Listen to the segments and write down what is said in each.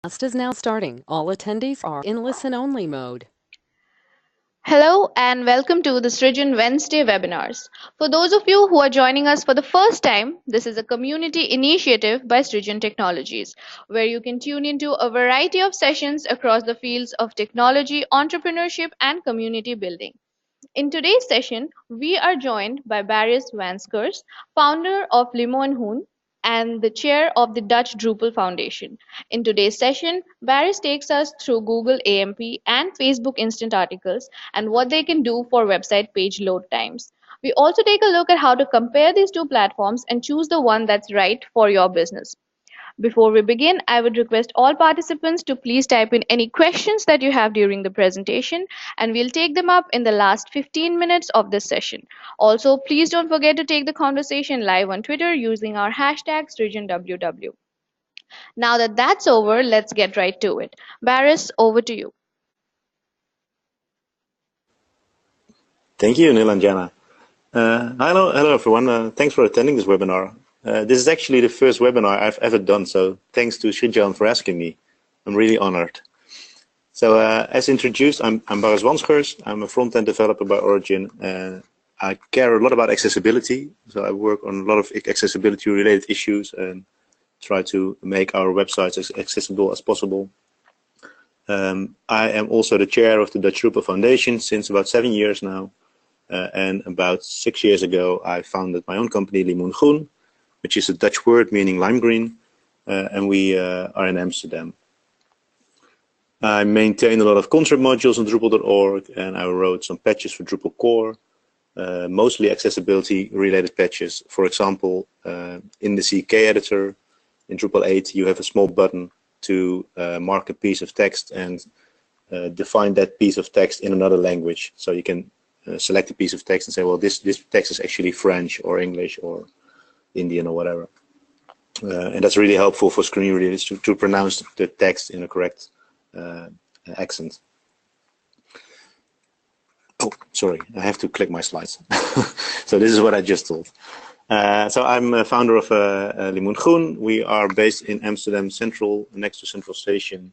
Class is now starting. All attendees are in listen-only mode. Hello and welcome to the Srijan Wednesday webinars. For those of you who are joining us for the first time, this is a community initiative by Srijan Technologies, where you can tune into a variety of sessions across the fields of technology, entrepreneurship, and community building. In today's session, we are joined by Baris Vanskers, founder of Limon Hoon and the chair of the Dutch Drupal Foundation. In today's session, Baris takes us through Google AMP and Facebook Instant Articles and what they can do for website page load times. We also take a look at how to compare these two platforms and choose the one that's right for your business. Before we begin, I would request all participants to please type in any questions that you have during the presentation, and we'll take them up in the last 15 minutes of this session. Also, please don't forget to take the conversation live on Twitter using our hashtag SrijanWW. Now that that's over, let's get right to it. Baris, over to you. Thank you, Nilanjana. Hello everyone. Thanks for attending this webinar. This is actually the first webinar I've ever done, so thanks to Srijan for asking me. I'm really honored. So as introduced, I'm Baris Vanskers. I'm a front-end developer by origin, and I care a lot about accessibility. So I work on a lot of accessibility-related issues and try to make our websites as accessible as possible. I am also the chair of the Dutch Drupal Foundation since about 7 years now. And about 6 years ago, I founded my own company, Limon Groen, which is a Dutch word meaning lime green, and we are in Amsterdam. I maintain a lot of concept modules on Drupal.org, and I wrote some patches for Drupal core, mostly accessibility-related patches. For example, in the CK editor, in Drupal 8, you have a small button to mark a piece of text and define that piece of text in another language. So you can select a piece of text and say, well, this text is actually French or English or Indian or whatever. And that's really helpful for screen readers to pronounce the text in a correct accent. Oh, sorry, I have to click my slides. So this is what I just told. So I'm a founder of Limon Groen. We are based in Amsterdam Central, next to Central Station.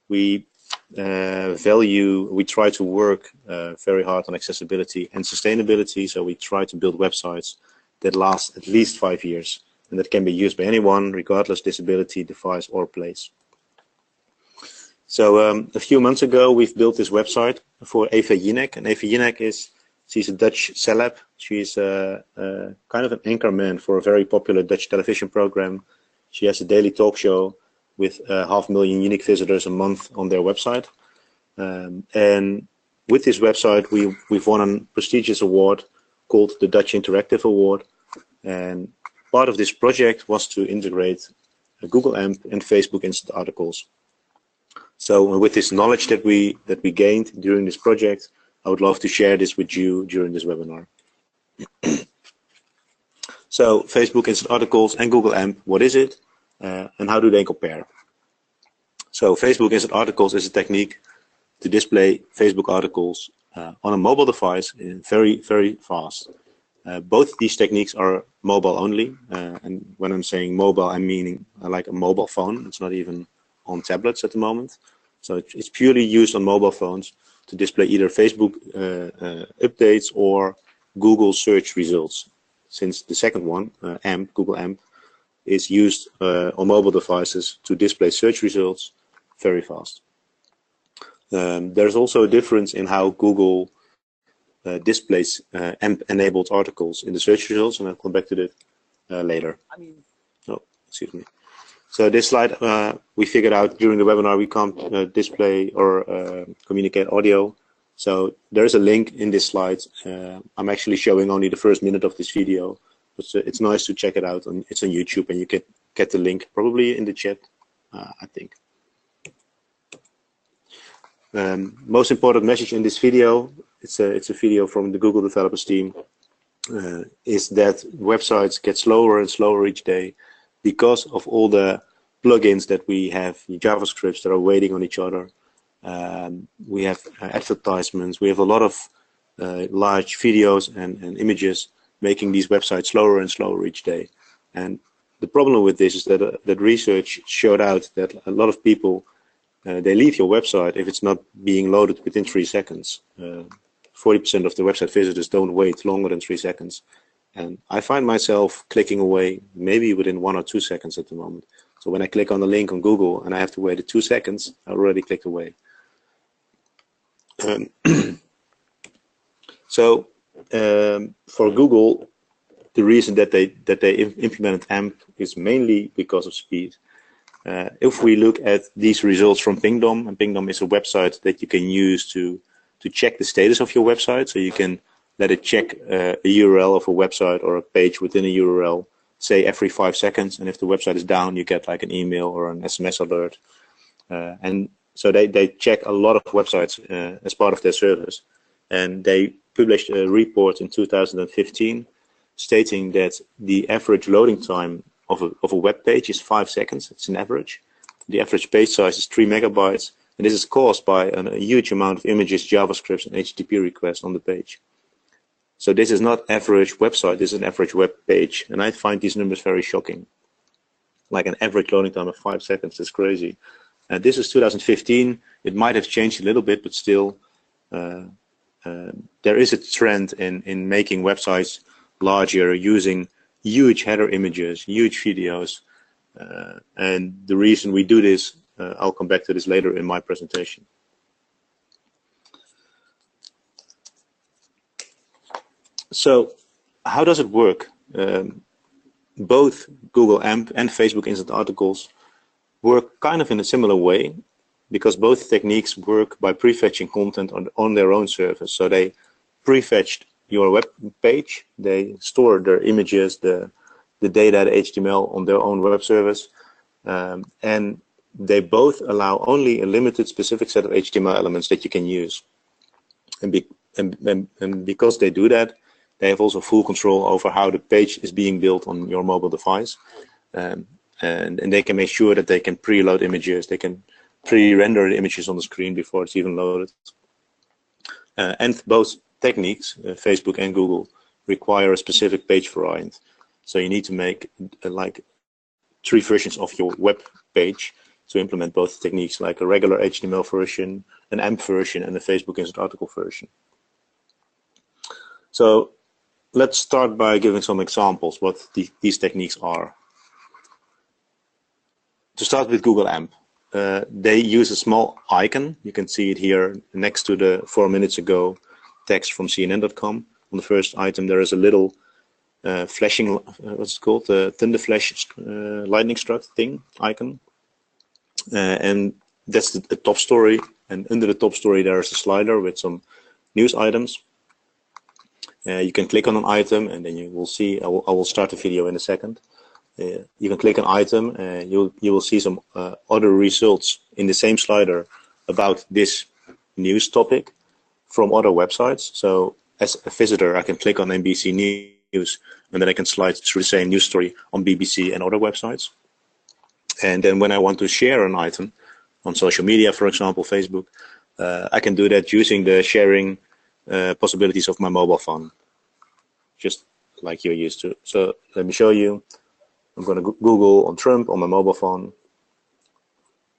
We try to work very hard on accessibility and sustainability. So we try to build websites that last at least 5 years and that can be used by anyone, regardless disability, device, or place. So a few months ago, we've built this website for Eva Jinek, and Eva Jinek she's a Dutch celeb. She's kind of an anchorman for a very popular Dutch television program. She has a daily talk show with 500,000 unique visitors a month on their website. And with this website, we've won a prestigious award called the Dutch Interactive Award. And part of this project was to integrate Google AMP and Facebook Instant Articles. So with this knowledge that we gained during this project, I would love to share this with you during this webinar. So Facebook Instant Articles and Google AMP, what is it? And how do they compare? So Facebook Instant Articles is a technique to display Facebook articles on a mobile device very, very fast. Both these techniques are mobile only. And when I'm saying mobile, I'm meaning like a mobile phone. It's not even on tablets at the moment. So it's purely used on mobile phones to display either Facebook updates or Google search results. Since the second one, AMP, Google AMP, is used on mobile devices to display search results very fast. There's also a difference in how Google displays AMP-enabled articles in the search results, and I'll come back to that later. Oh, excuse me. So this slide, we figured out during the webinar we can't display or communicate audio. So there's a link in this slide. I'm actually showing only the first minute of this video. It's nice to check it out. It's on YouTube, and you can get the link probably in the chat, I think. Most important message in this video, it's a video from the Google developers team, is that websites get slower and slower each day because of all the plugins that we have, the JavaScripts that are waiting on each other. We have advertisements. We have a lot of large videos and images making these websites slower and slower each day. And the problem with this is that research showed out that a lot of people, they leave your website if it's not being loaded within 3 seconds. 40% of the website visitors don't wait longer than 3 seconds. And I find myself clicking away maybe within 1 or 2 seconds at the moment. So when I click on the link on Google and I have to wait 2 seconds, I already clicked away. So for Google, the reason that they implemented AMP is mainly because of speed. If we look at these results from Pingdom, and Pingdom is a website that you can use to check the status of your website. So you can let it check a URL of a website or a page within a URL, say every 5 seconds. And if the website is down, you get like an email or an SMS alert. And so they check a lot of websites as part of their service. And they published a report in 2015 stating that the average loading time of a web page is 5 seconds. It's an average. The average page size is 3 megabytes. And this is caused by a huge amount of images, JavaScripts, and HTTP requests on the page. So this is not average website, this is an average web page. And I find these numbers very shocking. Like an average loading time of 5 seconds, that's crazy. And this is 2015. It might have changed a little bit, but still, there is a trend in making websites larger, using huge header images, huge videos. And the reason we do this, I'll come back to this later in my presentation. So how does it work? Both Google AMP and Facebook Instant Articles work kind of in a similar way, because both techniques work by prefetching content on their own service. So they prefetched your web page, they store their images, the data, the HTML on their own web service, and they both allow only a limited specific set of HTML elements that you can use. And because they do that, they have also full control over how the page is being built on your mobile device. And they can make sure that they can preload images, they can pre-render the images on the screen before it's even loaded. And both techniques, Facebook and Google, require a specific page variant. So you need to make like 3 versions of your web page to implement both techniques, like a regular HTML version, an AMP version, and a Facebook Instant Article version. So let's start by giving some examples what these techniques are. To start with Google AMP, they use a small icon. You can see it here next to the 4 minutes ago text from CNN.com. On the first item, there is a little flashing, what's it called, the Thunder Flash lightning struck thing icon. And that's the top story. And under the top story, there is a slider with some news items. You can click on an item, and then you will see, I will start the video in a second. You can click an item, and you will see some other results in the same slider about this news topic from other websites. So as a visitor, I can click on NBC News, and then I can slide through the same news story on BBC and other websites. And then when I want to share an item on social media, for example, Facebook, I can do that using the sharing possibilities of my mobile phone, just like you're used to. So let me show you. I'm going to Google on Trump on my mobile phone.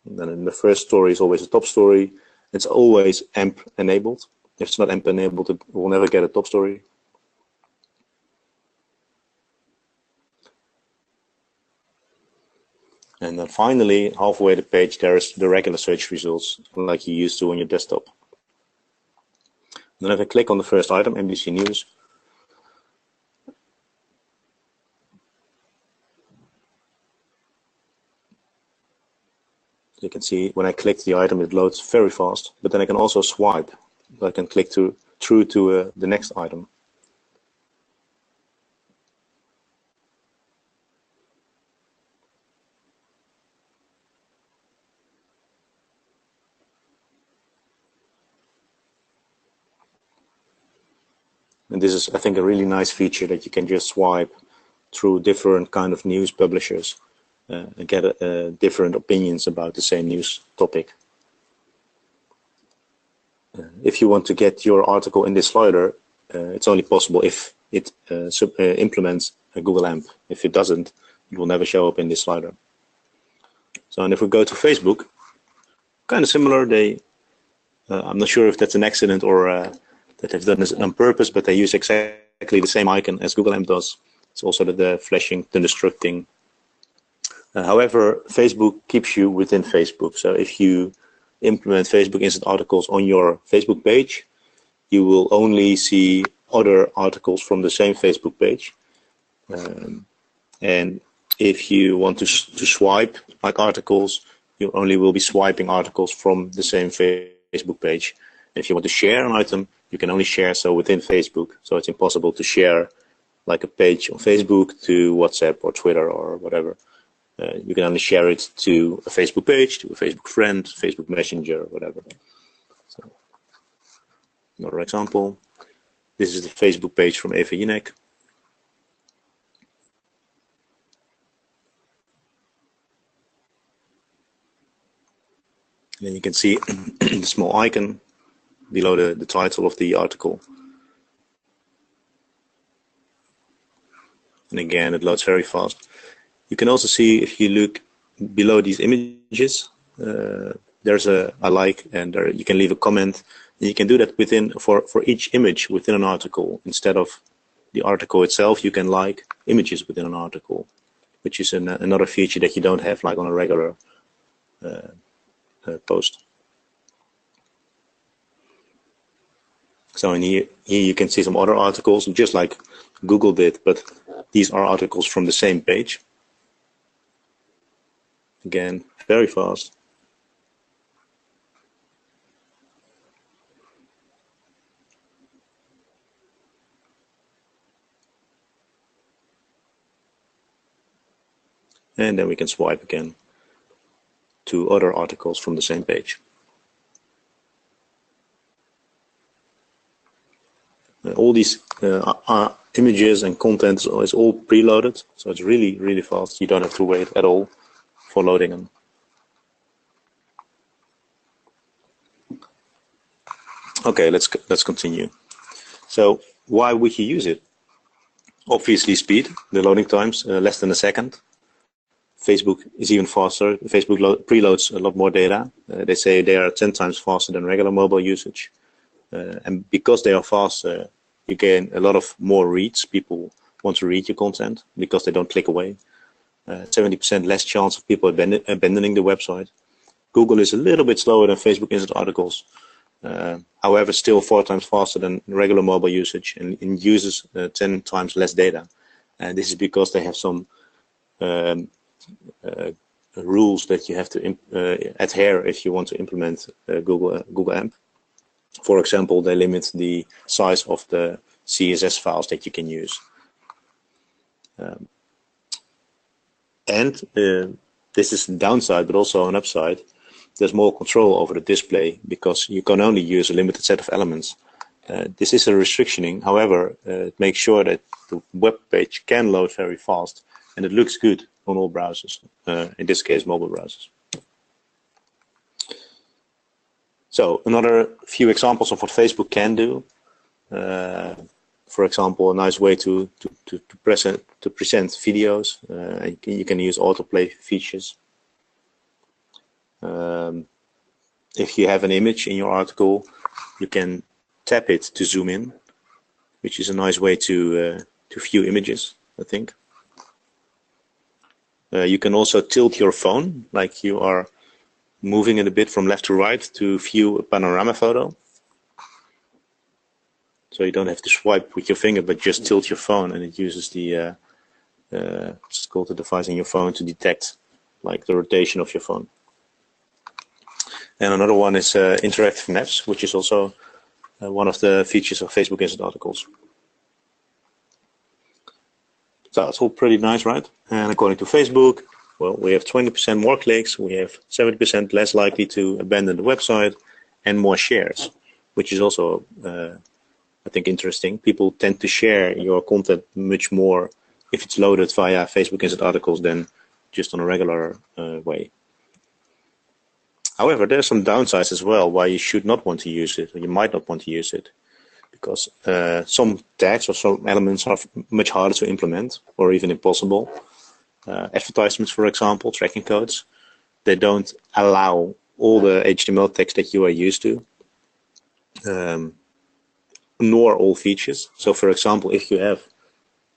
And then in the first story is always a top story. It's always AMP enabled. If it's not AMP enabled, it will never get a top story. And then finally, halfway the page, there's the regular search results, like you used to on your desktop. Then if I click on the first item, NBC News, you can see when I click the item, it loads very fast. But then I can also swipe. I can click through to the next item. And this is, I think, a really nice feature that you can just swipe through different kind of news publishers and get different opinions about the same news topic. If you want to get your article in this slider, it's only possible if it implements a Google AMP. If it doesn't, It will never show up in this slider. So, and if we go to Facebook, kind of similar. I'm not sure if that's an accident or that they've done this on purpose, but they use exactly the same icon as Google AMP does. It's also the flashing, thunderstruck. However, Facebook keeps you within Facebook. So if you implement Facebook Instant Articles on your Facebook page, you will only see other articles from the same Facebook page. And if you want to swipe like articles, you only will be swiping articles from the same Facebook page. And if you want to share an item, you can only share so within Facebook. So it's impossible to share like a page on Facebook to WhatsApp or Twitter or whatever. You can only share it to a Facebook page, to a Facebook friend, Facebook Messenger, whatever. So, another example. This is the Facebook page from Eva Jinek. And then you can see the small icon below the title of the article. And again, it loads very fast. You can also see, if you look below these images, there's a like, and there you can leave a comment. And you can do that for each image within an article. Instead of the article itself, you can like images within an article, which is another feature that you don't have like on a regular post. So in here you can see some other articles, just like Google did, but these are articles from the same page. Again, very fast. And then we can swipe again to other articles from the same page. All these images and content is all preloaded, so it's really, really fast. You don't have to wait at all for loading them. Okay, let's continue. So why would you use it? Obviously speed, the loading times, less than a second. Facebook is even faster. Facebook preloads a lot more data. They say they are 10 times faster than regular mobile usage. And because they are faster, you gain a lot of more reads. People want to read your content because they don't click away. 70% less chance of people abandoning the website. Google is a little bit slower than Facebook Instant Articles. However, still 4 times faster than regular mobile usage, and uses 10 times less data. And this is because they have some rules that you have to adhere if you want to implement Google AMP. For example, they limit the size of the CSS files that you can use. This is the downside, but also an upside. There's more control over the display because you can only use a limited set of elements. This is a restrictioning. However, it makes sure that the web page can load very fast and it looks good on all browsers, in this case, mobile browsers. So another few examples of what Facebook can do. For example, a nice way to present videos. You can use autoplay features. If you have an image in your article, you can tap it to zoom in, which is a nice way to view images, I think. You can also tilt your phone, like you are moving it a bit from left to right to view a panorama photo. So you don't have to swipe with your finger, but just tilt your phone, and it uses the it's called the device in your phone to detect like the rotation of your phone. And another one is interactive maps, which is also one of the features of Facebook Instant Articles. So it's all pretty nice, right? And according to Facebook, well, we have 20% more clicks, we have 70% less likely to abandon the website, and more shares, which is also, I think, interesting. People tend to share your content much more if it's loaded via Facebook Instant Articles than just on a regular way. However, there are some downsides as well why you should not want to use it, or you might not want to use it, because some tags or some elements are much harder to implement, or even impossible. advertisements, for example, tracking codes. They don't allow all the HTML text that you are used to, nor all features. So, for example, if you have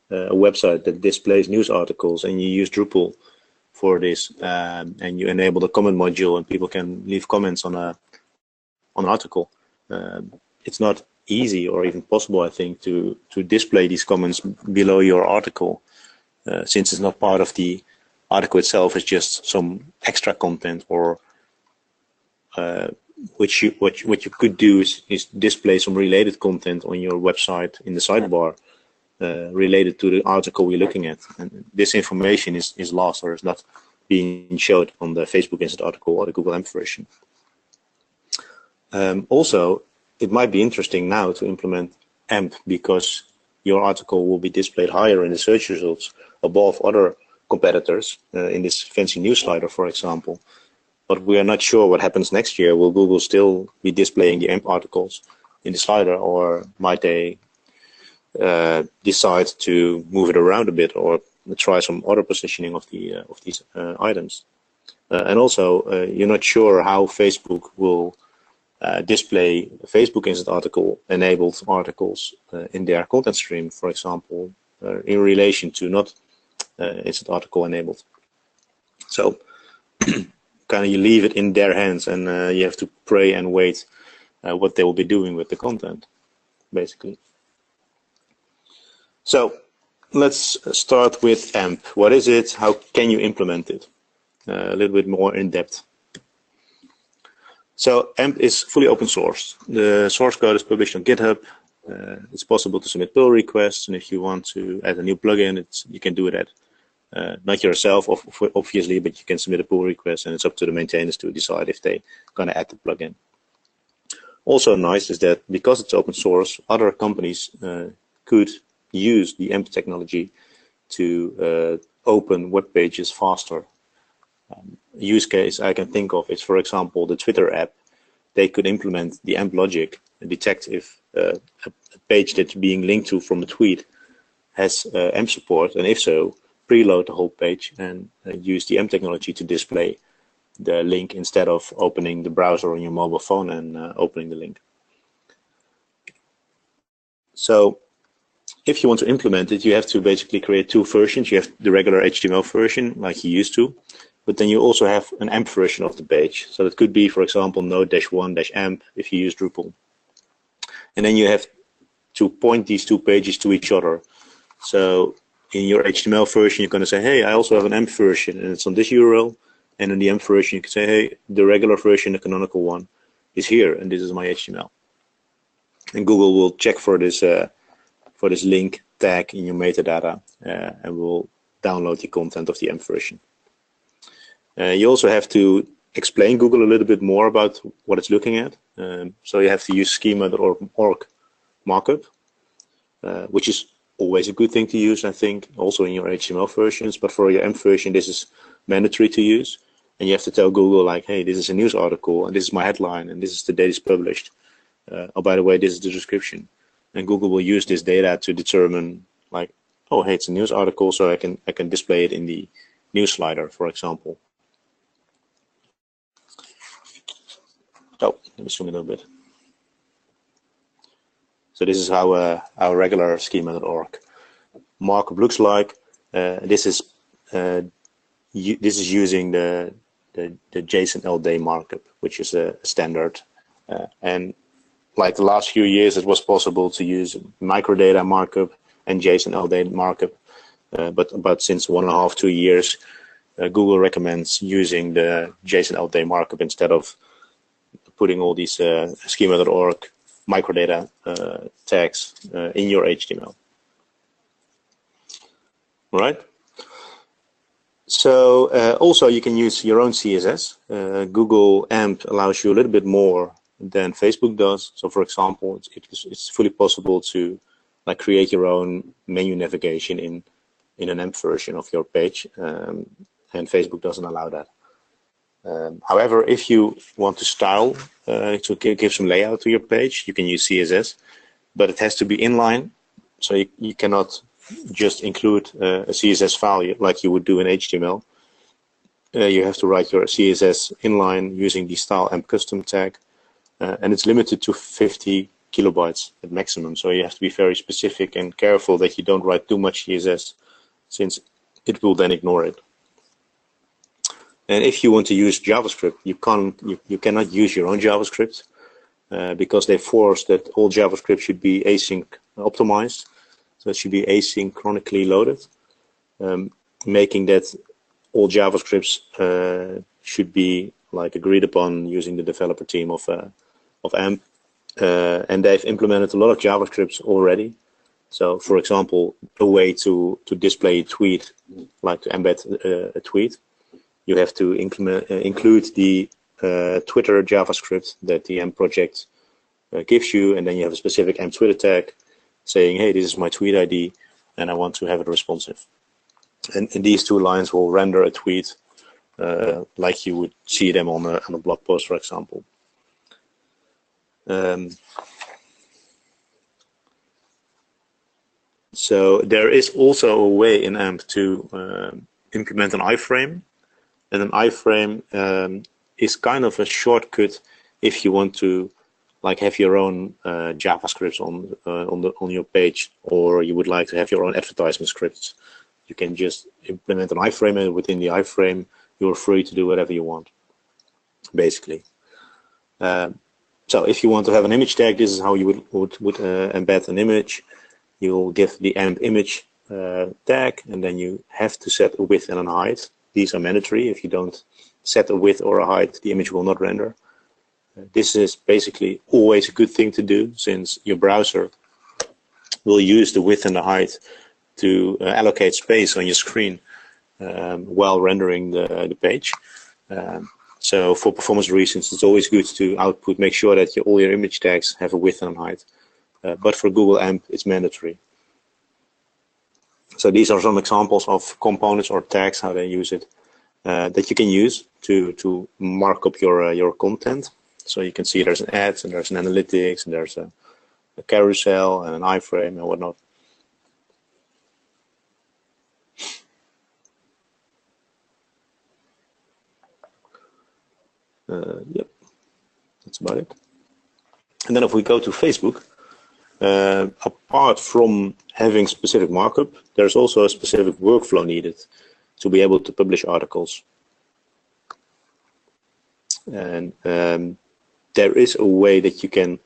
a website that displays news articles and you use Drupal for this, and you enable the comment module and people can leave comments on an article, it's not easy or even possible, I think, to display these comments below your article, since it's not part of the article itself. It's just some extra content, or what you could do is display some related content on your website in the sidebar, related to the article we're looking at, and this information is lost or is not being showed on the Facebook Instant article or the Google AMP version. Also, it might be interesting now to implement AMP, because your article will be displayed higher in the search results above other competitors in this fancy news slider, for example. But we are not sure what happens next year. Will Google still be displaying the AMP articles in the slider, or might they decide to move it around a bit or try some other positioning of these items? And also, you're not sure how Facebook will display Facebook Instant article enabled articles in their content stream, for example, in relation to not Instant article enabled. So kind of you leave it in their hands, and you have to pray and wait what they will be doing with the content, basically. So let's start with AMP. What is it? How can you implement it? A little bit more in depth. So AMP is fully open source. The source code is published on GitHub. It's possible to submit pull requests, and if you want to add a new plugin, you can do that. Not yourself, obviously, but you can submit a pull request, and it's up to the maintainers to decide if they're going to add the plugin. Also nice is that because it's open source, other companies could use the AMP technology to open web pages faster. Use case I can think of is, for example, the Twitter app. They could implement the AMP logic and detect if a page that's being linked to from a tweet has AMP support, and if so, preload the whole page and use the AMP technology to display the link instead of opening the browser on your mobile phone and opening the link. So if you want to implement it, you have to basically create two versions. You have the regular HTML version like you used to, but then you also have an AMP version of the page. So it could be, for example, node-1-amp if you use Drupal. And then you have to point these two pages to each other. So in your HTML version, you're going to say, hey, I also have an AMP version, and it's on this URL. And in the AMP version, you can say, hey, the regular version, the canonical one, is here, and this is my HTML. And Google will check for this link tag in your metadata, and will download the content of the AMP version. You also have to explain Google a little bit more about what it's looking at. So you have to use schema.org markup, which is always a good thing to use, I think, also in your HTML versions. But for your AMP version, this is mandatory to use. And you have to tell Google, like, hey, this is a news article, and this is my headline, and this is the date it's published. Oh, by the way, this is the description. And Google will use this data to determine, like, oh, hey, it's a news article, so I can display it in the news slider, for example. Oh, let me zoom in a little bit. So this is how our regular schema.org markup looks like. This is using the JSON LD markup, which is a standard. And like the last few years, it was possible to use microdata markup and JSON LD markup. But since 1.5 to 2 years, Google recommends using the JSON LD markup instead of putting all these schema.org microdata tags in your HTML. All right. So also you can use your own CSS. Google AMP allows you a little bit more than Facebook does. So for example, it's fully possible to like create your own menu navigation in an AMP version of your page, and Facebook doesn't allow that. However, if you want to style, to give some layout to your page, you can use CSS, but it has to be inline. So you cannot just include a CSS file like you would do in HTML. You have to write your CSS inline using the style amp custom tag, and it's limited to 50 kilobytes at maximum. So you have to be very specific and careful that you don't write too much CSS, since it will then ignore it. And if you want to use JavaScript, you cannot use your own JavaScript because they force that all JavaScript should be async optimized. So it should be asynchronically loaded, making that all JavaScripts should be like agreed upon using the developer team of AMP. And they've implemented a lot of JavaScripts already. So, for example, a way to display a tweet, like to embed a tweet, you have to include the Twitter JavaScript that the AMP project gives you, and then you have a specific AMP Twitter tag saying, hey, this is my tweet ID, and I want to have it responsive. And these two lines will render a tweet like you would see them on a blog post, for example. So there is also a way in AMP to implement an iframe, and an iframe is kind of a shortcut if you want to like have your own JavaScripts on your page, or you would like to have your own advertisement scripts. You can just implement an iframe, and within the iframe, you're free to do whatever you want, basically. So if you want to have an image tag, this is how you would embed an image. You'll give the AMP image tag, and then you have to set a width and a height. These are mandatory. If you don't set a width or a height, the image will not render. This is basically always a good thing to do, since your browser will use the width and the height to allocate space on your screen while rendering the page. So for performance reasons, it's always good to make sure that all your image tags have a width and a height. But for Google AMP, it's mandatory. So these are some examples of components or tags, how they use it, that you can use to mark up your content. So you can see there's an ads, and there's an analytics, and there's a carousel, and an iframe, and whatnot. Yep, that's about it. And then if we go to Facebook, apart from having specific markup, there's also a specific workflow needed to be able to publish articles. And there is a way that you can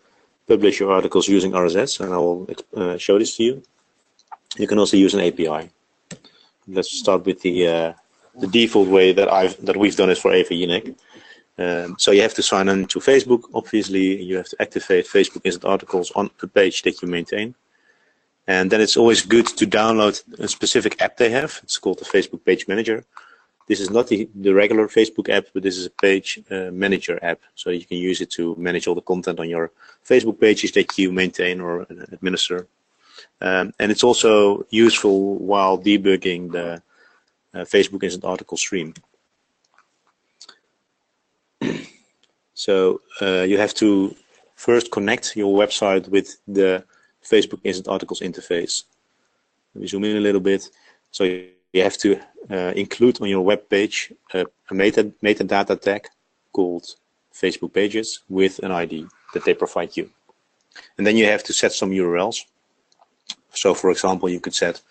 publish your articles using RSS, and I will show this to you. You can also use an API. Let's start with the default way that we've done it for Eva Jinek. So you have to sign in to Facebook. Obviously, you have to activate Facebook Instant Articles on the page that you maintain. And then it's always good to download a specific app they have. It's called the Facebook Page Manager. This is not the regular Facebook app, but this is a page manager app. So you can use it to manage all the content on your Facebook pages that you maintain or administer. And it's also useful while debugging the Facebook Instant Article stream. So you have to first connect your website with the Facebook Instant Articles interface. Let me zoom in a little bit. So you have to include on your web page a metadata tag called Facebook Pages with an ID that they provide you. And then you have to set some URLs. So for example, you could set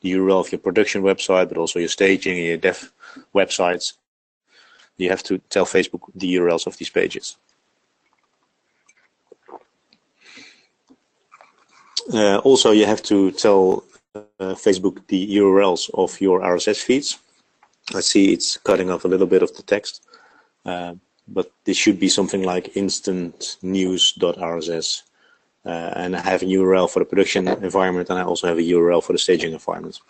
the URL of your production website, but also your staging and your dev websites. You have to tell Facebook the URLs of these pages. Also, you have to tell Facebook the URLs of your RSS feeds. I see it's cutting off a little bit of the text, but this should be something like instantnews.rss. And I have a URL for the production environment, and I also have a URL for the staging environment.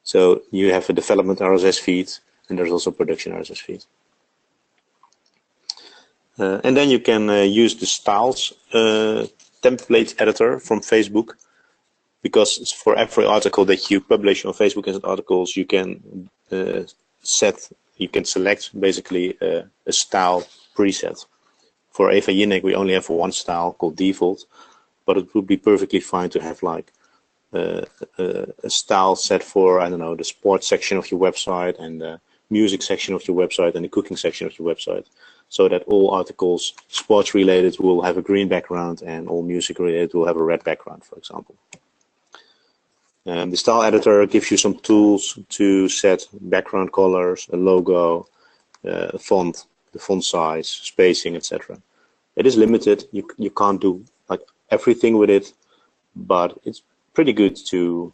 So you have a development RSS feed, and there's also production RSS feed. And then you can use the styles template editor from Facebook, because for every article that you publish on Facebook Instant Articles, you can select basically a style preset. For Eva Jinek, we only have one style called default, but it would be perfectly fine to have like a style set for, I don't know, the sports section of your website and the music section of your website and the cooking section of your website, so that all articles sports related will have a green background and all music related will have a red background, for example. The style editor gives you some tools to set background colors, a logo, font, the font size, spacing, etc. It is limited. You can't do like everything with it, but it's pretty good to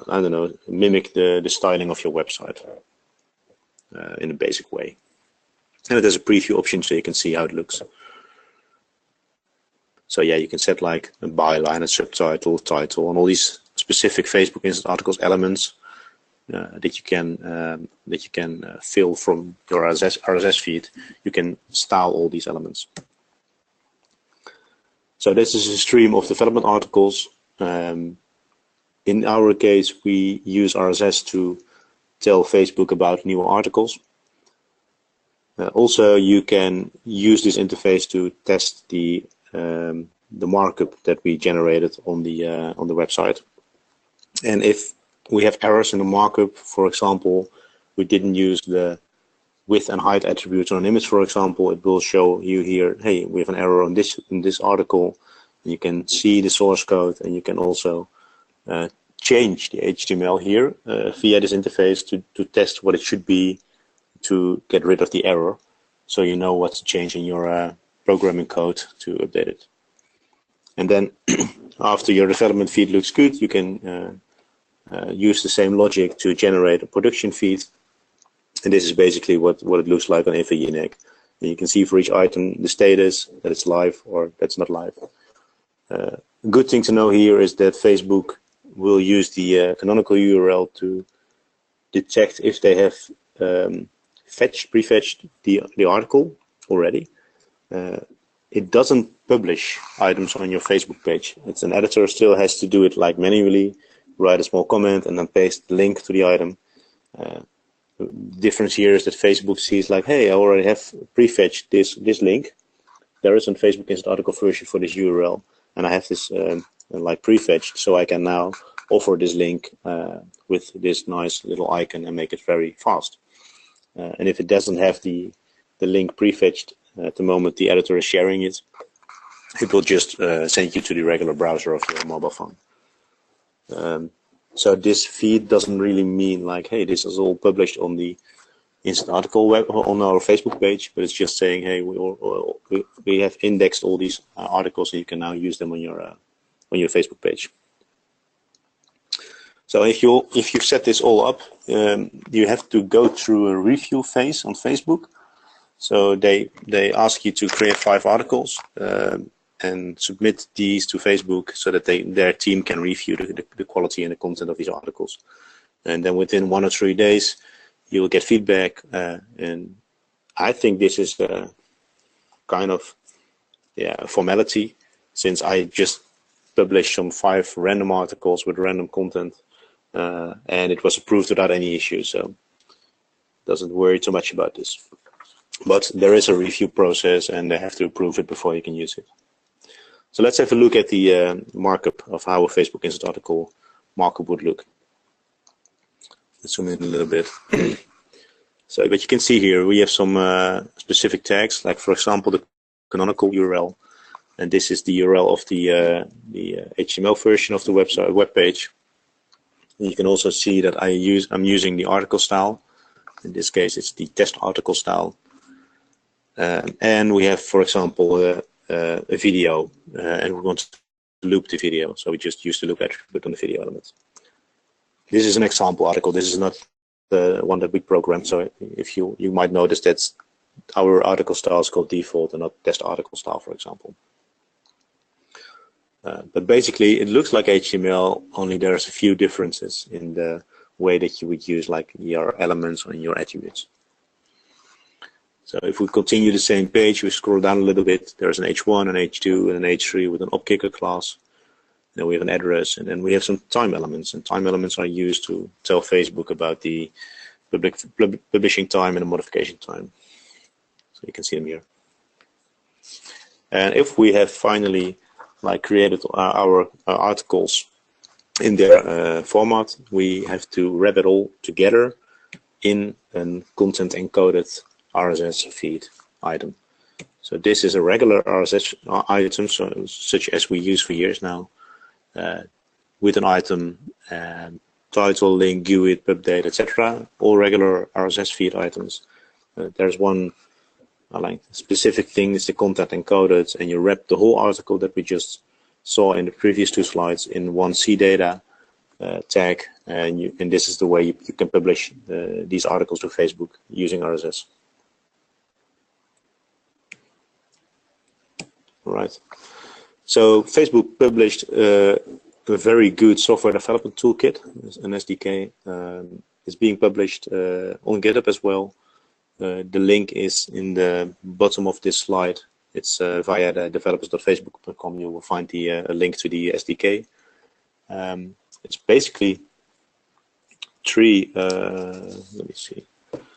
I don't know, mimic the styling of your website in a basic way. And it has a preview option so you can see how it looks. So yeah, you can set like a byline, a subtitle, title, and all these specific Facebook Instant Articles elements that you can fill from your RSS feed. You can style all these elements. So this is a stream of development articles. In our case, we use RSS to tell Facebook about new articles. Also, you can use this interface to test the markup that we generated on the website. And if we have errors in the markup, for example, we didn't use the width and height attributes on an image, for example, it will show you here, hey, we have an error on this in this article. You can see the source code, and you can also change the HTML here via this interface to test what it should be to get rid of the error, so you know what to change in your programming code to update it. And then after your development feed looks good, you can use the same logic to generate a production feed. And this is basically what it looks like on Eva Jinek. And you can see for each item the status, that it's live or that's not live. A good thing to know here is that Facebook will use the canonical URL to detect if they have prefetched the article already. It doesn't publish items on your Facebook page. It's an editor still has to do it like manually, write a small comment and then paste the link to the item. The difference here is that Facebook sees like, hey, I already have prefetched this link. There is a Facebook Instant Article version for this URL, and I have this like prefetched, so I can now offer this link with this nice little icon and make it very fast. And if it doesn't have the link prefetched at the moment the editor is sharing it, it will just send you to the regular browser of your mobile phone. So this feed doesn't really mean like, hey, this is all published on the Instant Article web on our Facebook page, but it's just saying, hey, we have indexed all these articles, and you can now use them on your Facebook page. So if you set this all up, you have to go through a review phase on Facebook. So they ask you to create 5 articles and submit these to Facebook so that their team can review the quality and the content of these articles. And then within 1 or 3 days, you will get feedback. And I think this is kind of a formality, since I just published some 5 random articles with random content, and it was approved without any issues. So doesn't worry too much about this. But there is a review process, and they have to approve it before you can use it. So let's have a look at the markup of how a Facebook Instant Article markup would look. Let's zoom in a little bit. So, but you can see here we have some specific tags, like for example the canonical URL, and this is the URL of the HTML version of the web page. And you can also see that I'm using the article style. In this case, it's the test article style. And we have, for example, a video, and we want to loop the video, so we just use the loop attribute on the video element. This is an example article. This is not the one that we programmed, so if you might notice that our article style is called default and not test article style, for example. But basically, it looks like HTML, only there's a few differences in the way that you would use like your elements or your attributes. So if we continue the same page, we scroll down a little bit, there's an H1, an H2, and an H3 with an opkicker class. Then we have an address, and then we have some time elements. And time elements are used to tell Facebook about the publishing time and the modification time. So you can see them here. And if we have finally like created our articles in their format, we have to wrap it all together in a content encoded RSS feed item. So this is a regular RSS item, such as we use for years now, with an item, title, link, GUID, update, etc. All regular RSS feed items. There's one like specific thing is the content encoded, and you wrap the whole article that we just saw in the previous two slides in one CData tag, and this is the way you can publish these articles to Facebook using RSS. All right. So Facebook published a very good software development toolkit, an SDK. It's being published on GitHub as well. The link is in the bottom of this slide. It's via the developers.facebook.com. You will find a link to the SDK. It's basically three. Let me see.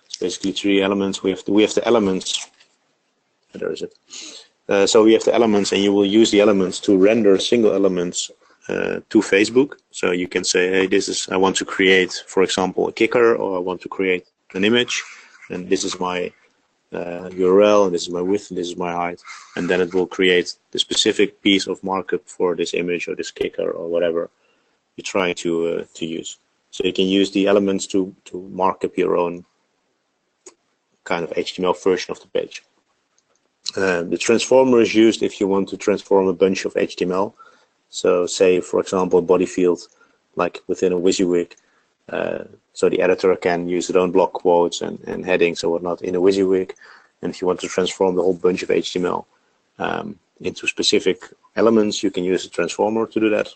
It's basically three elements. We have the elements. There is it. So we have the elements, and you will use the elements to render single elements to Facebook. So you can say, hey, I want to create, for example, a kicker, or I want to create an image, and this is my URL, and this is my width, and this is my height, and then it will create the specific piece of markup for this image or this kicker or whatever you're trying to use. So you can use the elements to mark up your own kind of HTML version of the page. The transformer is used if you want to transform a bunch of HTML. So say, for example, a body field, like within a WYSIWYG, so the editor can use their own block quotes and headings or whatnot in a WYSIWYG. And if you want to transform the whole bunch of HTML into specific elements, you can use a transformer to do that.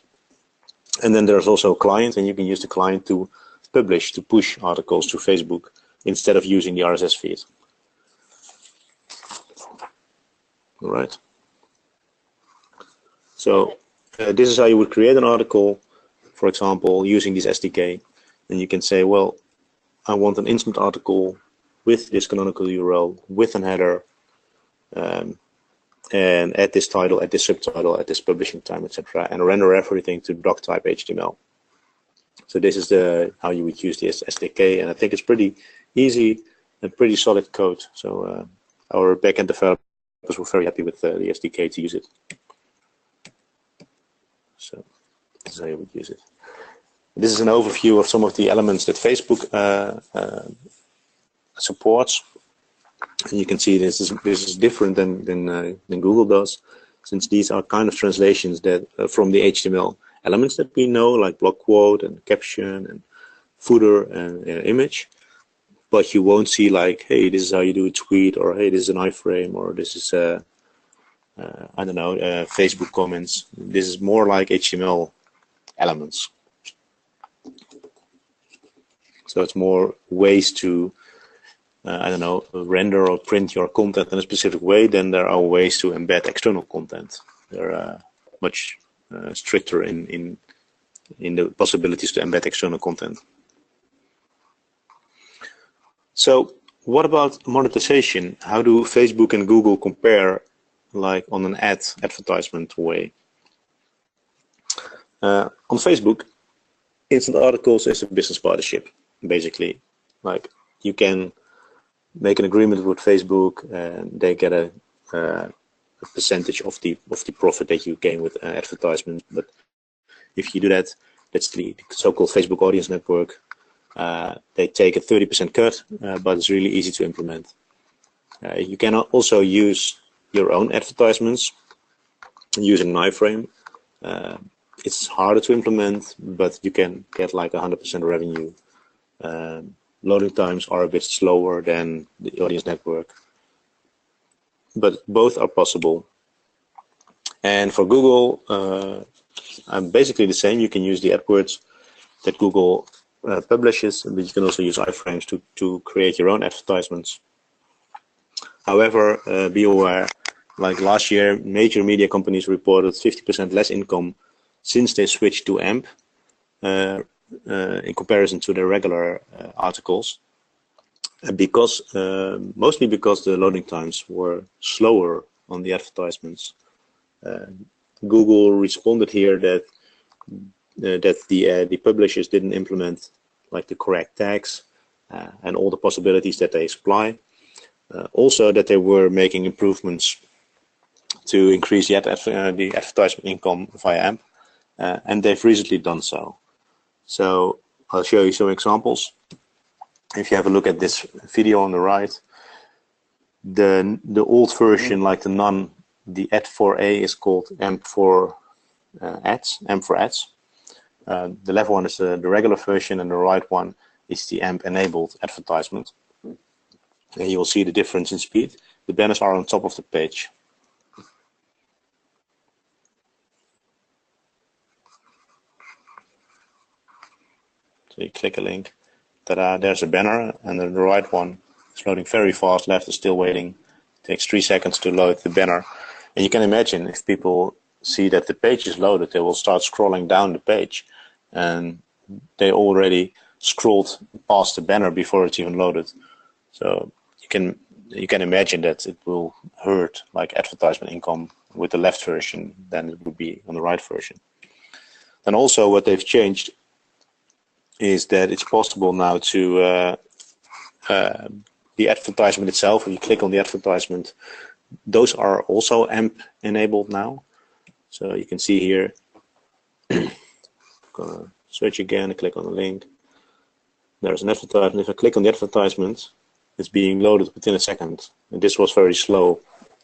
And then there's also a client, and you can use the client to push articles to Facebook instead of using the RSS feed. All right. So this is how you would create an article, for example, using this SDK. And you can say, well, I want an instant article with this canonical URL, with an header, and add this title, add this subtitle, add this publishing time, etc., and render everything to doc type HTML. So this is how you would use the SDK, and I think it's pretty easy and pretty solid code. So our backend developers were very happy with the SDK to use it. So this is how you would use it. This is an overview of some of the elements that Facebook supports. And you can see this is different than Google does, since these are kind of translations that from the HTML elements that we know, like block quote and caption and footer and image. But you won't see like, hey, this is how you do a tweet, or hey, this is an iframe, or this is I don't know, Facebook comments. This is more like HTML elements. So it's more ways to I don't know, render or print your content in a specific way than there are ways to embed external content. They're much stricter in the possibilities to embed external content. So what about monetization? How do Facebook and Google compare, like on an advertisement way? On Facebook, instant articles is a business partnership, basically. Like you can make an agreement with Facebook, and they get a percentage of the profit that you gain with advertisement. But if you do that, that's the so-called Facebook audience network. They take a 30% cut, but it's really easy to implement. You can also use your own advertisements using an iframe. It's harder to implement, but you can get like 100% revenue. Loading times are a bit slower than the audience network, but both are possible. And for Google, basically the same. You can use the AdWords that Google publishes, but you can also use iframes to create your own advertisements. However, be aware, like last year, major media companies reported 50% less income since they switched to AMP. In comparison to the regular articles, because mostly because the loading times were slower on the advertisements. Google responded here that the publishers didn't implement like the correct tags and all the possibilities that they supply. Also that they were making improvements to increase the advertisement income via AMP, and they've recently done so. So I'll show you some examples. If you have a look at this video on the right, the old version, like the ad for A, is called AMP for ads. The left one is the regular version, and the right one is the AMP enabled advertisement. And you will see the difference in speed. The banners are on top of the page. So you click a link, ta-da, there's a banner, and then the right one is loading very fast, left is still waiting. It takes 3 seconds to load the banner. And you can imagine if people see that the page is loaded, they will start scrolling down the page, and they already scrolled past the banner before it's even loaded. So you can imagine that it will hurt like advertisement income with the left version than it would be on the right version. And also what they've changed is that it's possible now to the advertisement itself, when you click on the advertisement, those are also AMP enabled now. So you can see here, I'm gonna search again and click on the link. There's an advertisement. If I click on the advertisement, it's being loaded within a second. And this was very slow,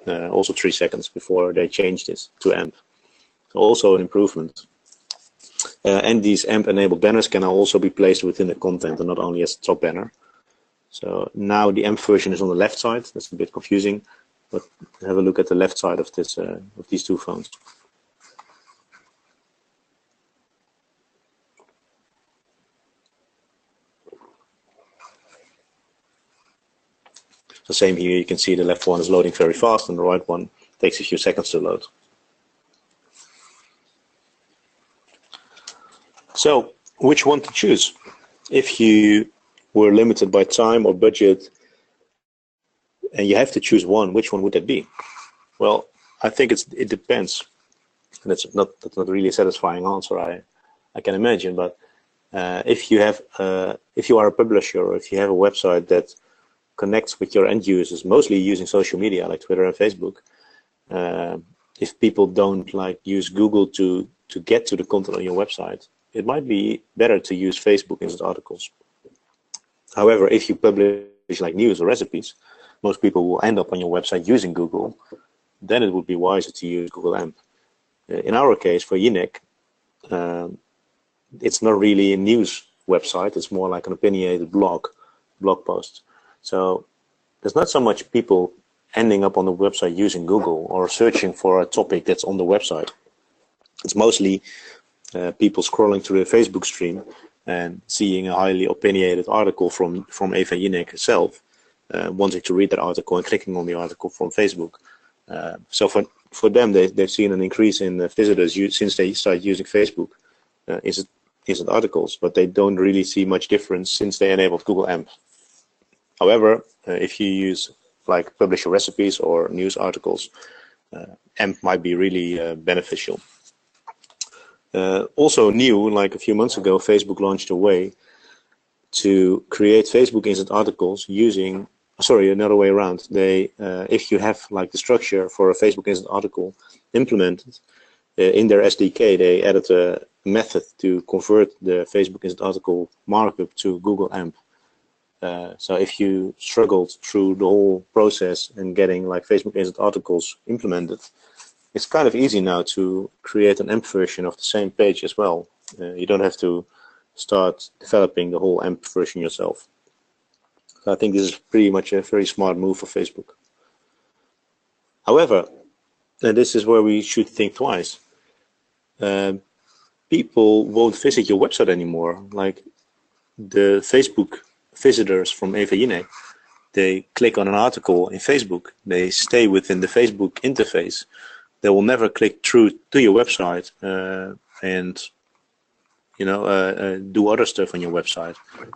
also 3 seconds before they changed this to AMP. So also an improvement. And these AMP-enabled banners can also be placed within the content and not only as a top banner. So now the AMP version is on the left side. That's a bit confusing, but have a look at the left side of this of these two phones. So same here, you can see the left one is loading very fast and the right one takes a few seconds to load. So which one to choose? If you were limited by time or budget and you have to choose one, which one would that be? Well, I think it depends. And that's not really a satisfying answer, I can imagine, but if you are a publisher or if you have a website that connects with your end users, mostly using social media like Twitter and Facebook, if people don't like use Google to get to the content on your website, it might be better to use Facebook instant articles. However, if you publish like news or recipes, most people will end up on your website using Google. Then it would be wiser to use Google AMP. In our case, for Jinek, it's not really a news website. It's more like an opinionated blog post. So there's not so much people ending up on the website using Google or searching for a topic that's on the website. It's mostly people scrolling through the Facebook stream and seeing a highly opinionated article from Eva Jinek herself, wanting to read that article and clicking on the article from Facebook. So for them, they've seen an increase in visitors since they started using Facebook, instant articles, but they don't really see much difference since they enabled Google AMP. However, if you use like publisher recipes or news articles, AMP might be really beneficial. Also new, like a few months ago, Facebook launched a way to create Facebook instant articles using, sorry, another way around. They, if you have like the structure for a Facebook instant article implemented in their SDK, they added a method to convert the Facebook instant article markup to Google AMP. So if you struggled through the whole process and getting like Facebook instant articles implemented, it's kind of easy now to create an AMP version of the same page as well. You don't have to start developing the whole AMP version yourself. So I think this is pretty much a very smart move for Facebook. However, and this is where we should think twice. People won't visit your website anymore. Like the Facebook visitors from Eva Jinek, they click on an article in Facebook. They stay within the Facebook interface. They will never click through to your website and do other stuff on your website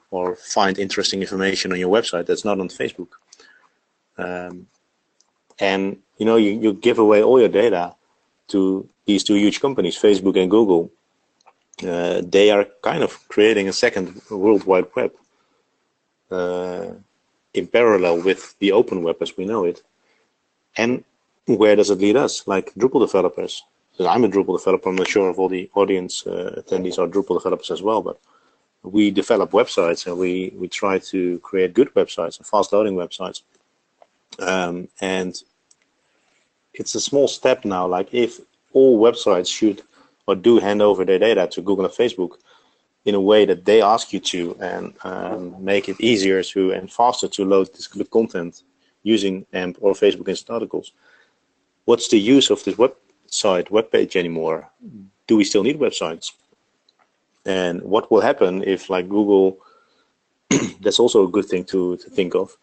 or find interesting information on your website that's not on Facebook. And you give away all your data these two huge companies, Facebook and Google, they are kind of creating a second World Wide Web in parallel with the open web as we know it. And where does it lead us? Like Drupal developers. So I'm a Drupal developer. I'm not sure if all the audience attendees are Drupal developers as well, but we develop websites and we try to create good websites and fast loading websites. And it's a small step now. Like if all websites should or do hand over their data to Google and Facebook in a way that they ask you to, and make it easier to and faster to load this good content using AMP or Facebook Instant Articles, what's the use of this web page anymore? Do we still need websites? And what will happen if, like Google, that's also a good thing to think of.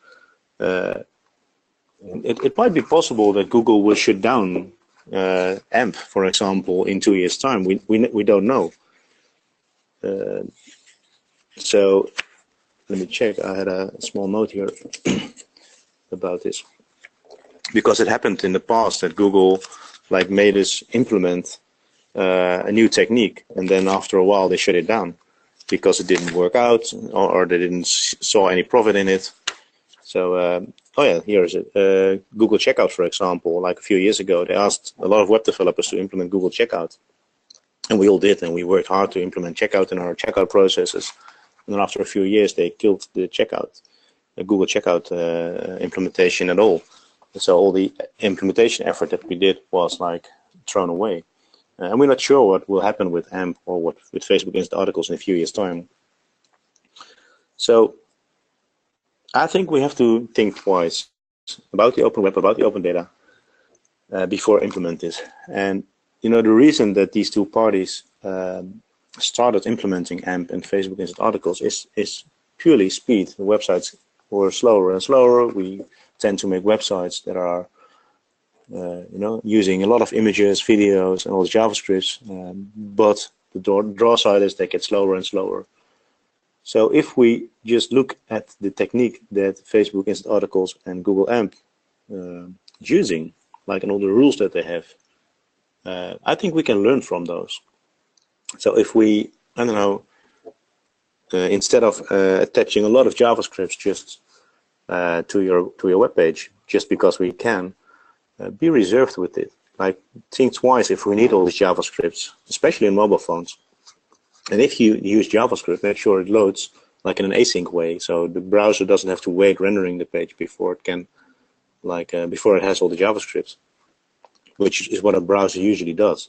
It might be possible that Google will shut down AMP, for example, in 2 years' time. We don't know. So let me check. I had a small note here about this, because it happened in the past that Google like made us implement a new technique, and then after a while they shut it down because it didn't work out, or they didn't saw any profit in it. So oh yeah, here is it. Google Checkout, for example, like a few years ago, they asked a lot of web developers to implement Google Checkout, and we all did, and we worked hard to implement checkout in our checkout processes. And then after a few years, they killed the checkout, the Google Checkout implementation at all. So all the implementation effort that we did was like thrown away. And we're not sure what will happen with AMP or what with Facebook Instant Articles in a few years' time. So I think we have to think twice about the open web, about the open data, before implement this. And you know, the reason that these two parties started implementing AMP and Facebook Instant Articles is purely speed. The websites were slower and slower. We tend to make websites that are you know, using a lot of images, videos, and all the JavaScripts, but the draw side is they get slower and slower. So if we just look at the technique that Facebook Instant Articles and Google AMP using, like and all the rules that they have, I think we can learn from those. So if we, I don't know, instead of attaching a lot of JavaScripts just to your web page, just because we can, be reserved with it. Like, think twice if we need all these JavaScripts, especially in mobile phones. And if you use JavaScript, make sure it loads like in an async way, so the browser doesn't have to wait rendering the page before it can, like before it has all the JavaScripts, which is what a browser usually does.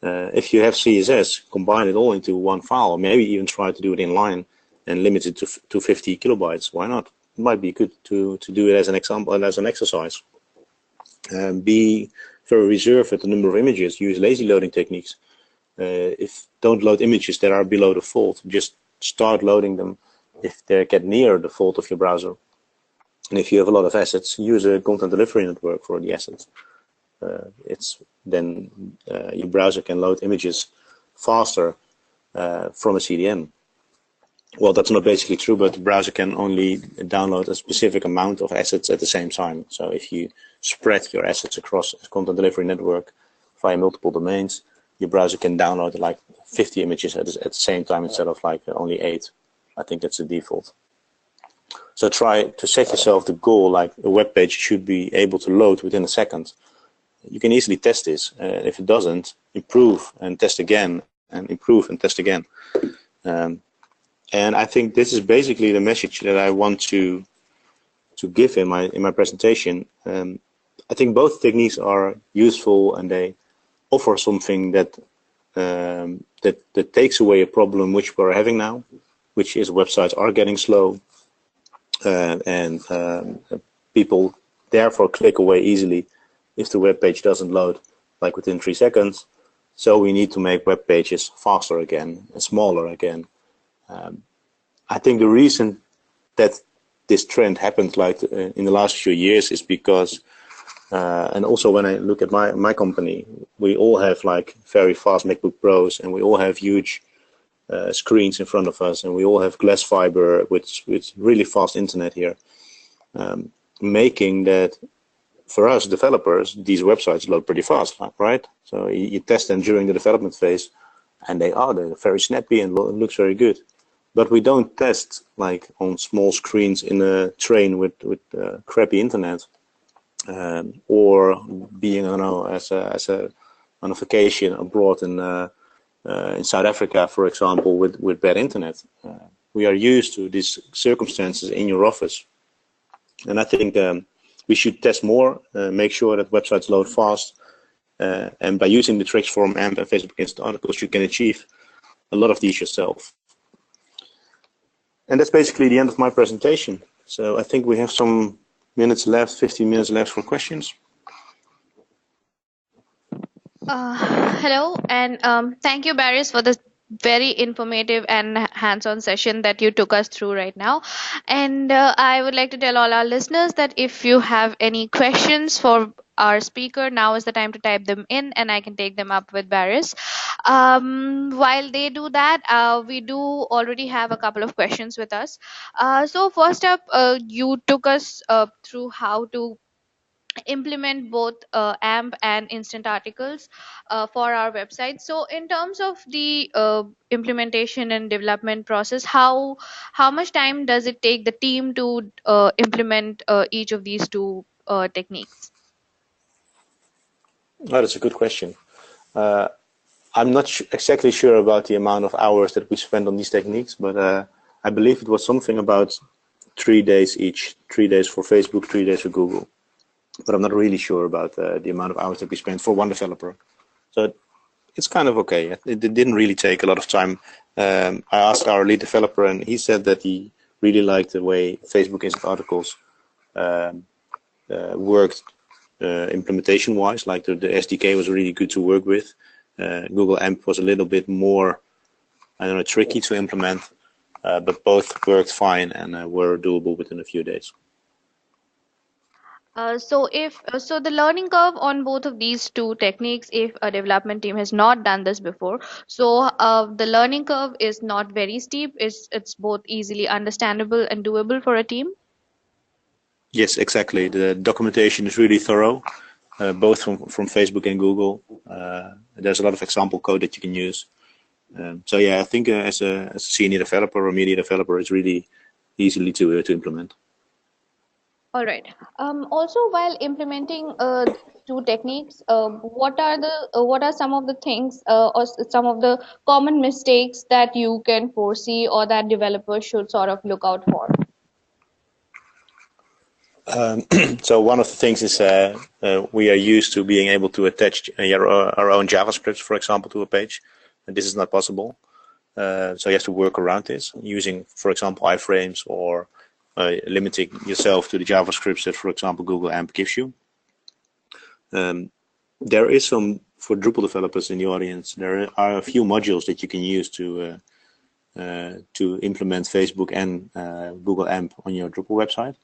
If you have CSS, combine it all into one file. Maybe even try to do it inline and limit it to 50 kilobytes. Why not? It might be good to do it as an example and as an exercise. Be very reserved with the number of images. Use lazy loading techniques. Don't load images that are below default. Just start loading them if they get near the default of your browser. And if you have a lot of assets, use a content delivery network for the assets. Then your browser can load images faster from a CDN. Well, that's not basically true, but the browser can only download a specific amount of assets at the same time. So if you spread your assets across a content delivery network via multiple domains, your browser can download like 50 images at the same time instead of like only 8. I think that's the default. So try to set yourself the goal, like a web page should be able to load within a second. You can easily test this. If it doesn't, improve and test again, and improve and test again. And I think this is basically the message that I want to give in my presentation. I think both techniques are useful, and they offer something that that takes away a problem which we're having now, which is websites are getting slow, and people therefore click away easily if the web page doesn't load like within 3 seconds. So we need to make web pages faster again and smaller again. I think the reason that this trend happened like in the last few years is because, and also when I look at my company, we all have like very fast MacBook Pros, and we all have huge screens in front of us, and we all have glass fiber with really fast internet here, making that for us developers, these websites load pretty fast, right? So you test them during the development phase, and they're very snappy and looks very good. But we don't test like on small screens in a train with crappy internet, or being, I don't know, as a on a vacation abroad in South Africa, for example, with bad internet. We are used to these circumstances in your office, and I think we should test more, make sure that websites load fast, and by using the tricks from AMP and Facebook Instant Articles, you can achieve a lot of these yourself. And that's basically the end of my presentation. So I think we have some minutes left, 15 minutes left for questions. Hello, and thank you, Barris, for this very informative and hands-on session that you took us through right now. And I would like to tell all our listeners that if you have any questions for our speaker, now is the time to type them in, and I can take them up with Barris. While they do that, we do already have a couple of questions with us. So first up, you took us through how to implement both AMP and instant articles for our website. So in terms of the implementation and development process, how much time does it take the team to implement each of these two techniques? Oh, that's a good question. I'm not exactly sure about the amount of hours that we spend on these techniques, but I believe it was something about 3 days each, 3 days for Facebook, 3 days for Google. But I'm not really sure about the amount of hours that we spent for one developer. So it's kind of okay. It didn't really take a lot of time. I asked our lead developer, and he said that he really liked the way Facebook Instant Articles worked implementation-wise. Like the SDK was really good to work with. Google AMP was a little bit more, I don't know, tricky to implement, but both worked fine and were doable within a few days. So the learning curve on both of these two techniques, if a development team has not done this before, so the learning curve is not very steep. It's both easily understandable and doable for a team. Yes, exactly. The documentation is really thorough, both from Facebook and Google. There's a lot of example code that you can use. So yeah, I think as a senior developer or media developer, it's really easily to implement. All right. Also, while implementing two techniques, what are some of the things or some of the common mistakes that you can foresee or that developers should sort of look out for? So one of the things is we are used to being able to attach our own JavaScript, for example, to a page, and this is not possible. So you have to work around this using, for example, iframes or limiting yourself to the JavaScript that, for example, Google AMP gives you. There is some, for Drupal developers in the audience, there are a few modules that you can use to implement Facebook and Google AMP on your Drupal website.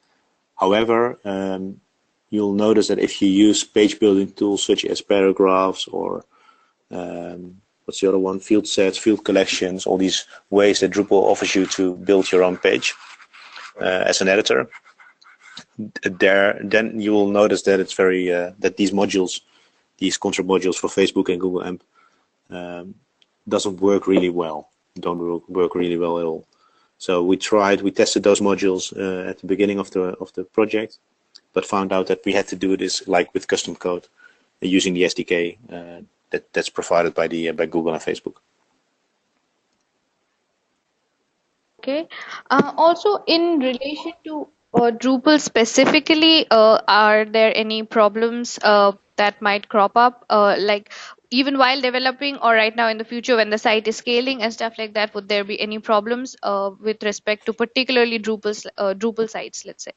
However, you'll notice that if you use page building tools such as paragraphs or what's the other one, field sets, field collections, all these ways that Drupal offers you to build your own page as an editor, then you will notice that it's very that these modules, these control modules for Facebook and Google AMP, doesn't work really well. Don't work really well at all. So we tested those modules at the beginning of the project, but found out that we had to do this like with custom code using the SDK that's provided by Google and Facebook. Okay. Also, in relation to Drupal specifically, are there any problems that might crop up, like even while developing or right now in the future when the site is scaling and stuff like that? Would there be any problems with respect to particularly Drupal sites, let's say?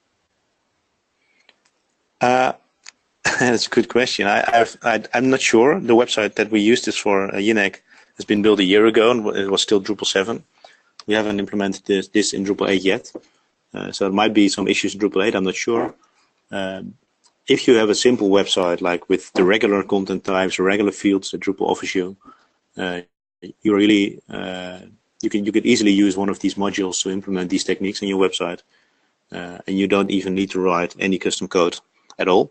That's a good question. I'm not sure. The website that we used this for, Jinek, has been built a year ago and it was still Drupal 7. We haven't implemented this in Drupal 8 yet. So there might be some issues in Drupal 8, I'm not sure. If you have a simple website, like with the regular content types, regular fields that Drupal offers you, you could easily use one of these modules to implement these techniques in your website. And you don't even need to write any custom code at all.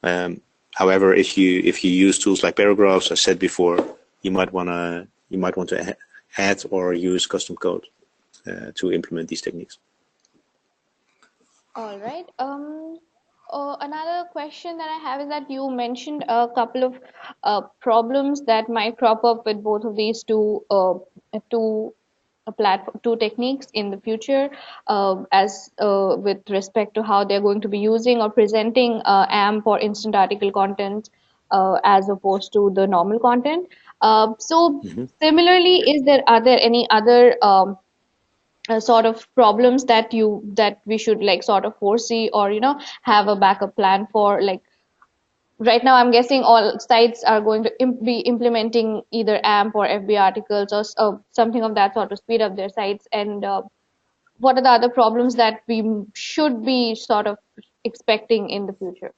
However, if you use tools like paragraphs, as I said before, you might want to add or use custom code to implement these techniques. All right. Another question that I have is that you mentioned a couple of problems that might crop up with both of these two techniques in the future, as with respect to how they're going to be using or presenting AMP or instant article content as opposed to the normal content. So similarly, are there any other sort of problems that we should like sort of foresee or have a backup plan for? Like right now I'm guessing all sites are going to be implementing either AMP or FB articles or something of that sort to speed up their sites, and what are the other problems that we should be sort of expecting in the future?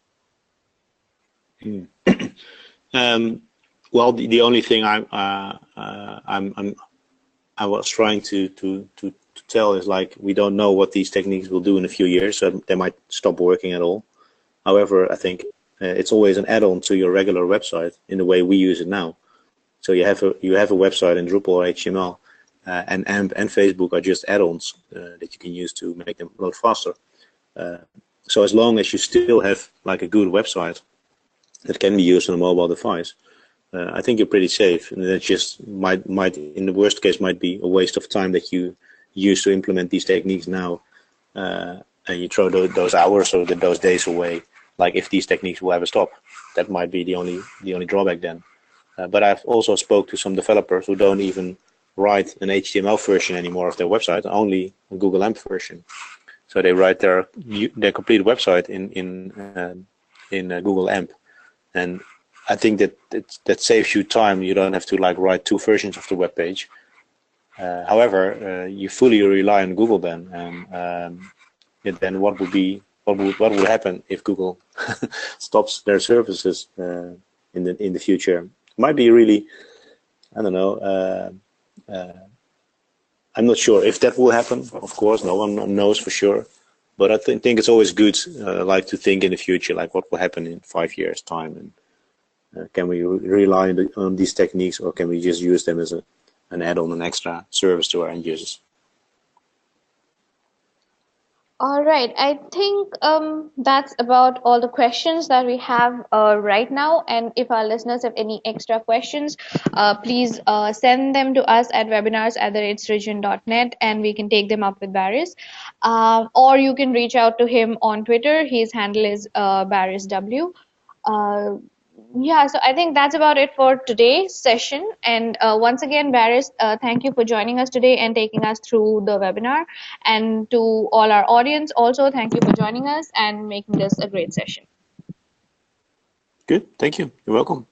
Well, the only thing I was trying to tell is like we don't know what these techniques will do in a few years, so they might stop working at all. However, I think it's always an add-on to your regular website in the way we use it now. So you have a website in Drupal or HTML, and AMP and Facebook are just add-ons that you can use to make them load faster. So as long as you still have like a good website that can be used on a mobile device, I think you're pretty safe. And that just might in the worst case might be a waste of time that you use to implement these techniques now, and you throw those hours or those days away. Like if these techniques will ever stop, that might be the only drawback then. But I've also spoke to some developers who don't even write an HTML version anymore of their website, only a Google AMP version. So they write their complete website in Google AMP, and I think that saves you time. You don't have to like write two versions of the web page. However, you fully rely on Google then, and then what would happen if Google stops their services in the future? Might be really, I don't know. I'm not sure if that will happen. Of course, no one knows for sure. But I think it's always good, like to think in the future, like what will happen in 5 years' time, and can we rely on these techniques, or can we just use them as an add-on, an extra service to our end users? All right, I think that's about all the questions that we have right now. And if our listeners have any extra questions, please send them to us at webinars@srijan.net, and we can take them up with Baris. Or you can reach out to him on Twitter. His handle is BarisW. Yeah, so I think that's about it for today's session. And once again, Baris, thank you for joining us today and taking us through the webinar. And to all our audience, also thank you for joining us and making this a great session. Good, thank you. You're welcome.